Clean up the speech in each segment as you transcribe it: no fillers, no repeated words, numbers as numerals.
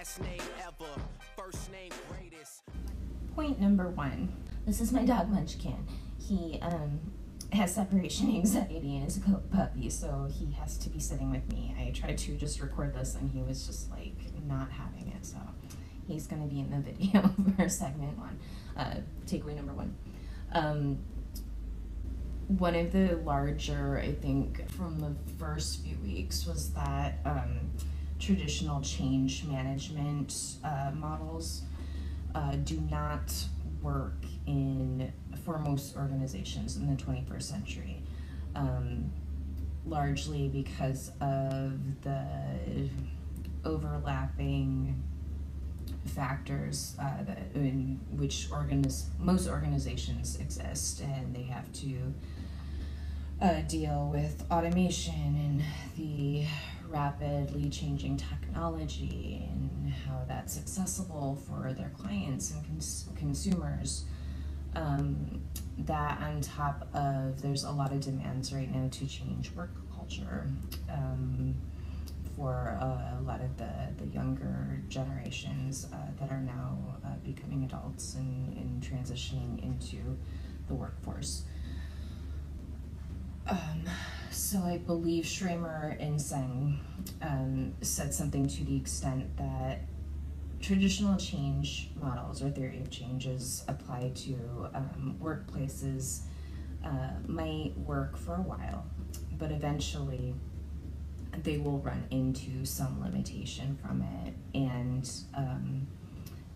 last name ever, first name greatest. Point number 1. This is my dog Munchkin. He has separation anxiety and is a puppy, so he has to be sitting with me. I tried to just record this and he was just like not having it, so he's going to be in the video for segment 1. Takeaway number 1. One of the larger, I think, from the first few weeks was that traditional change management models do not work for most organizations in the 21st century, largely because of the overlapping factors in which most organizations exist, and they have to deal with automation and the rapidly changing technology and how that's accessible for their clients and consumers. That on top of, there's a lot of demands right now to change work culture for a lot of the younger generations that are now becoming adults and transitioning into the workforce. So I believe Schramer and Seng said something to the extent that traditional change models or theory of changes applied to workplaces might work for a while, but eventually they will run into some limitation from it. And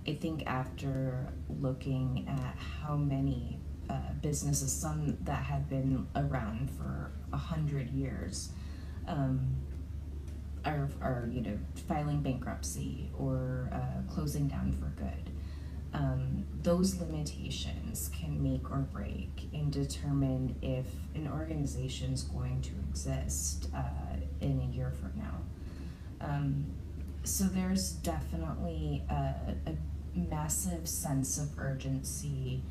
I think after looking at how many businesses, some that had been around for 100 years, are filing bankruptcy or closing down for good. Those limitations can make or break and determine if an organization is going to exist in a year from now. So there's definitely a massive sense of urgency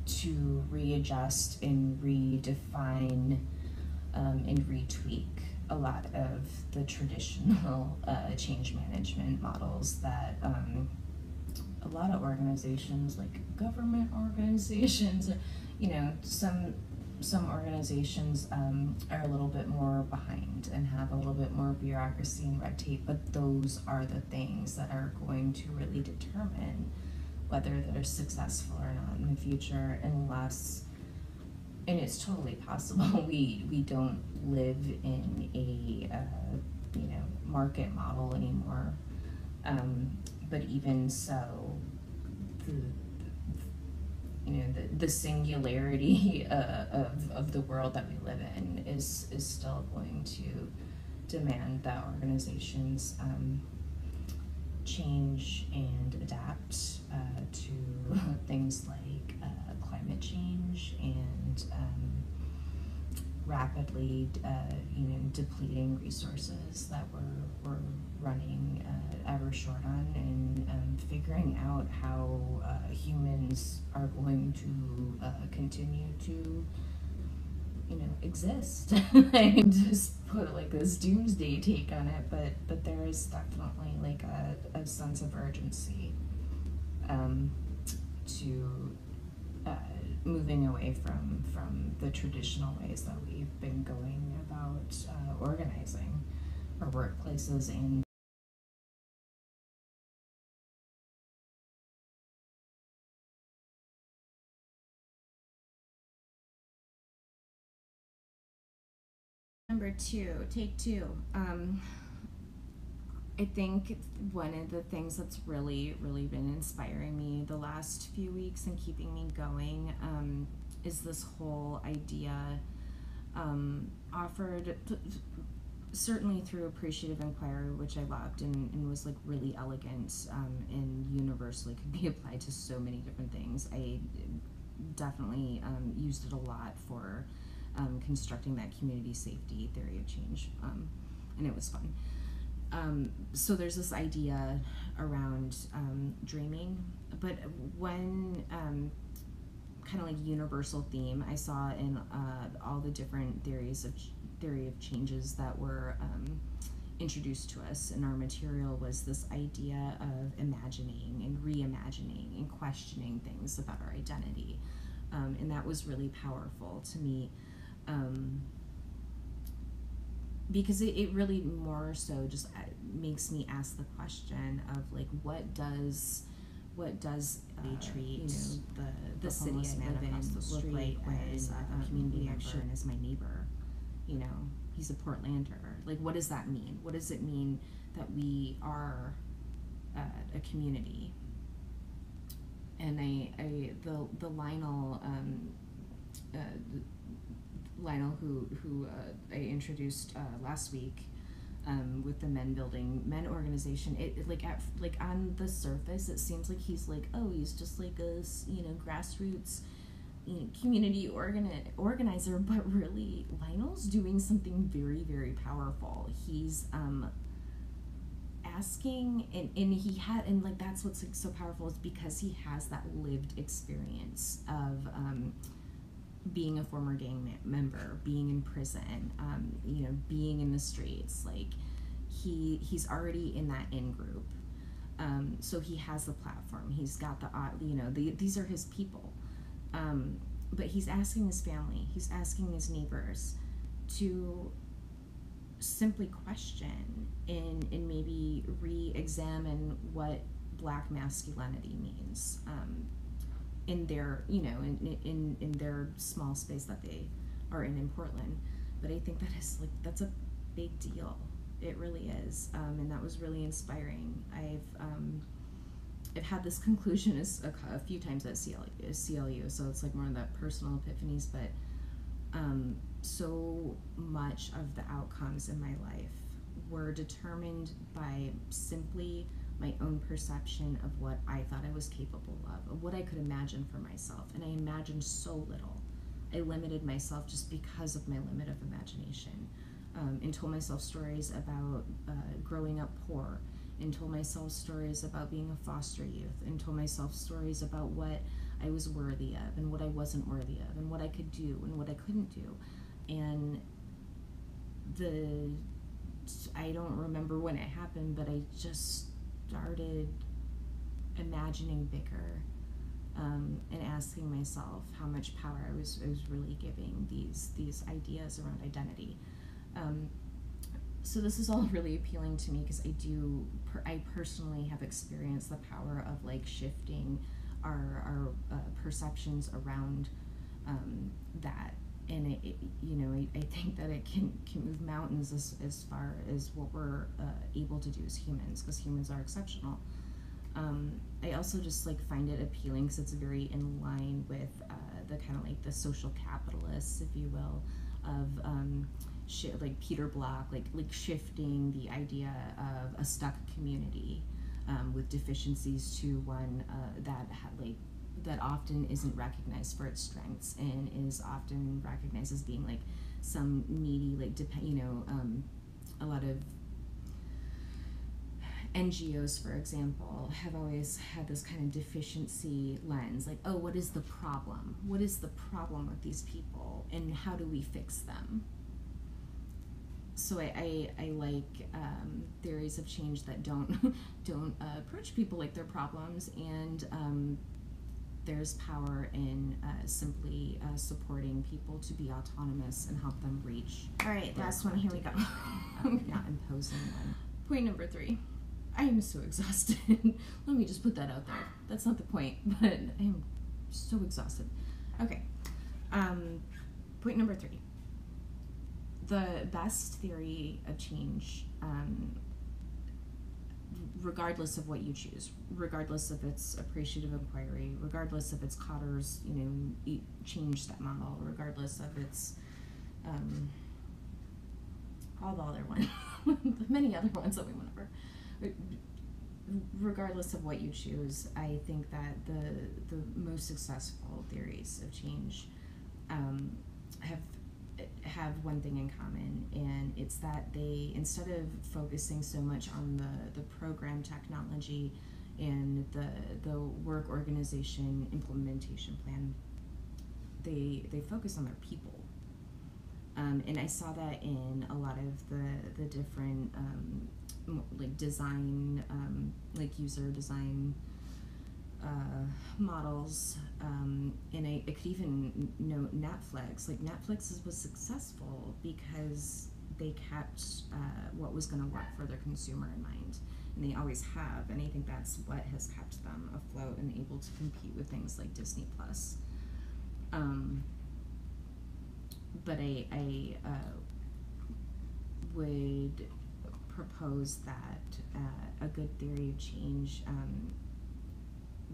to readjust and redefine and retweak a lot of the traditional change management models that a lot of organizations, like government organizations, some organizations are a little bit more behind and have a little bit more bureaucracy and red tape, but those are the things that are going to really determine whether they're successful or not in the future, unless, and it's totally possible, we don't live in a market model anymore, but even so, the singularity of the world that we live in is still going to demand that organizations change and adapt to things like climate change and rapidly depleting resources that we're running ever short on, and figuring out how humans are going to continue to exist. I just put like this doomsday take on it, but there is definitely like a sense of urgency to moving away from the traditional ways that we've been going about organizing our workplaces and Number 2, take 2. I think one of the things that's really been inspiring me the last few weeks and keeping me going is this whole idea offered certainly through Appreciative inquiry, which I loved and was like really elegant and universally could be applied to so many different things. I definitely used it a lot for constructing that community safety theory of change, and it was fun. So there's this idea around dreaming, but one kind of like universal theme I saw in all the different theory of changes that were introduced to us in our material was this idea of imagining and reimagining and questioning things about our identity. And that was really powerful to me, because it really more so just makes me ask the question of like, what does treat the city I live in look like as a community member and as my neighbor? He's a Portlander. Like, what does that mean? What does it mean that we are a community? And the Lionel who I introduced last week with the men organization, it on the surface it seems like he's like, oh, he's just like a grassroots community organizer, but really Lionel's doing something very, very powerful. He's asking, and like that's what's like so powerful, is because he has that lived experience of being a former gang member, being in prison, being in the streets. Like he's already in that in group, so he has the platform. He's got these are his people. But he's asking his family, he's asking his neighbors to simply question and maybe re-examine what Black masculinity means in their, in their small space that they are in Portland. But I think that's a big deal. It really is, and that was really inspiring. I've had this conclusion a few times at CLU, so it's like more of that personal epiphanies, but so much of the outcomes in my life were determined by simply my own perception of what I thought I was capable of what I could imagine for myself, and I imagined so little. I limited myself just because of my limit of imagination, and told myself stories about growing up poor, and told myself stories about being a foster youth, and told myself stories about what I was worthy of and what I wasn't worthy of, and what I could do and what I couldn't do. And I don't remember when it happened, but I just started imagining bigger, and asking myself how much power I was really giving these ideas around identity. So this is all really appealing to me because I personally have experienced the power of like shifting our perceptions around that, and I think that it can move mountains as far as what we're able to do as humans, because humans are exceptional. I also just like find it appealing because it's very in line with the kind of like the social capitalists, if you will, of like Peter Block, like shifting the idea of a stuck community with deficiencies to one that often isn't recognized for its strengths and is often recognized as being like some needy, like a lot of NGOs, for example, have always had this kind of deficiency lens, like, oh, what is the problem? What is the problem with these people, and how do we fix them? So I like theories of change that don't approach people like they're problems, and there's power in simply supporting people to be autonomous and help them reach. All right, last one. Here we go. Not imposing one. Point number 3. I am so exhausted. Let me just put that out there. That's not the point, but I am so exhausted. Okay. Point number 3. The best theory of change, regardless of what you choose, regardless if it's appreciative inquiry, regardless if it's Cotter's, change step model, regardless of its all the other ones, the many other ones that we went over. Regardless of what you choose, I think that the most successful theories of change have one thing in common, and it's that they, instead of focusing so much on the program technology and the work organization implementation plan, they focus on their people. And I saw that in a lot of the different like design, like user design models, and I could even note Netflix. Like Netflix was successful because they kept what was going to work for their consumer in mind, and they always have. And I think that's what has kept them afloat and able to compete with things like Disney Plus. But I would propose that a good theory of change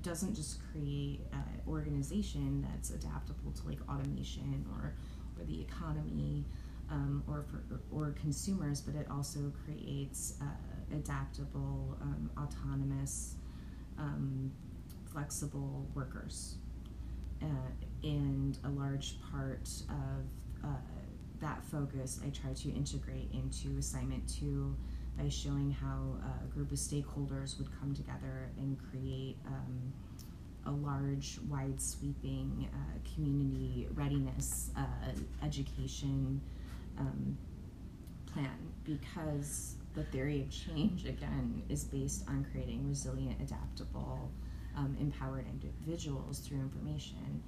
doesn't just create an organization that's adaptable to like automation or the economy or consumers, but it also creates adaptable, autonomous, flexible workers. And a large part of that focus I try to integrate into assignment 2 by showing how a group of stakeholders would come together and create a large, wide sweeping community readiness education plan, because the theory of change, again, is based on creating resilient, adaptable, empowered individuals through information.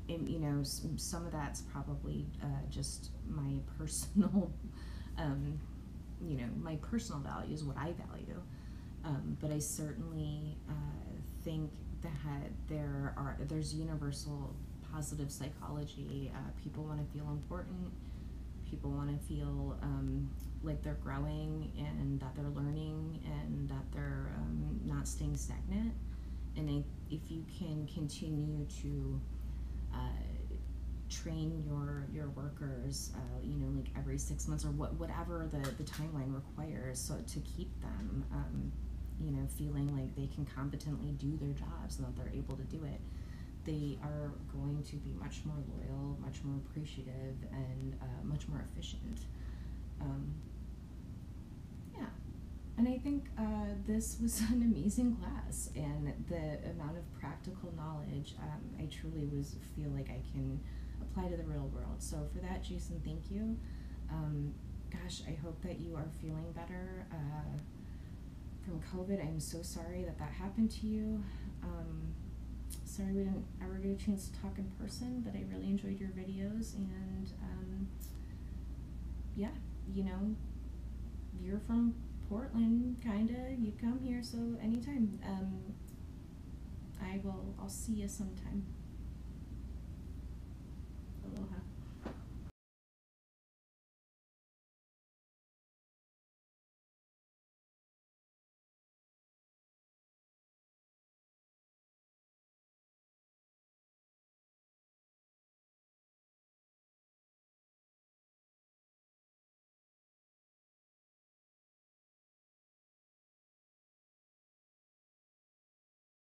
And you know, some of that's probably just my personal, you know, my personal values, what I value. But I certainly think that there's universal positive psychology. People want to feel important. People want to feel like they're growing and that they're learning and that they're not staying stagnant. And if you can continue to train your workers, you know, like every 6 months or whatever the timeline requires, so to keep them, you know, feeling like they can competently do their jobs and that they're able to do it, they are going to be much more loyal, much more appreciative, and much more efficient. Yeah. And I think this was an amazing class, and the amount of practical knowledge I truly feel like I can apply to the real world. So for that, Jason, thank you. Gosh, I hope that you are feeling better from COVID. I'm so sorry that happened to you. Sorry we didn't ever get a chance to talk in person, but I really enjoyed your videos, and yeah, you know, you're from Portland, kinda. You come here, so anytime. I'll see you sometime.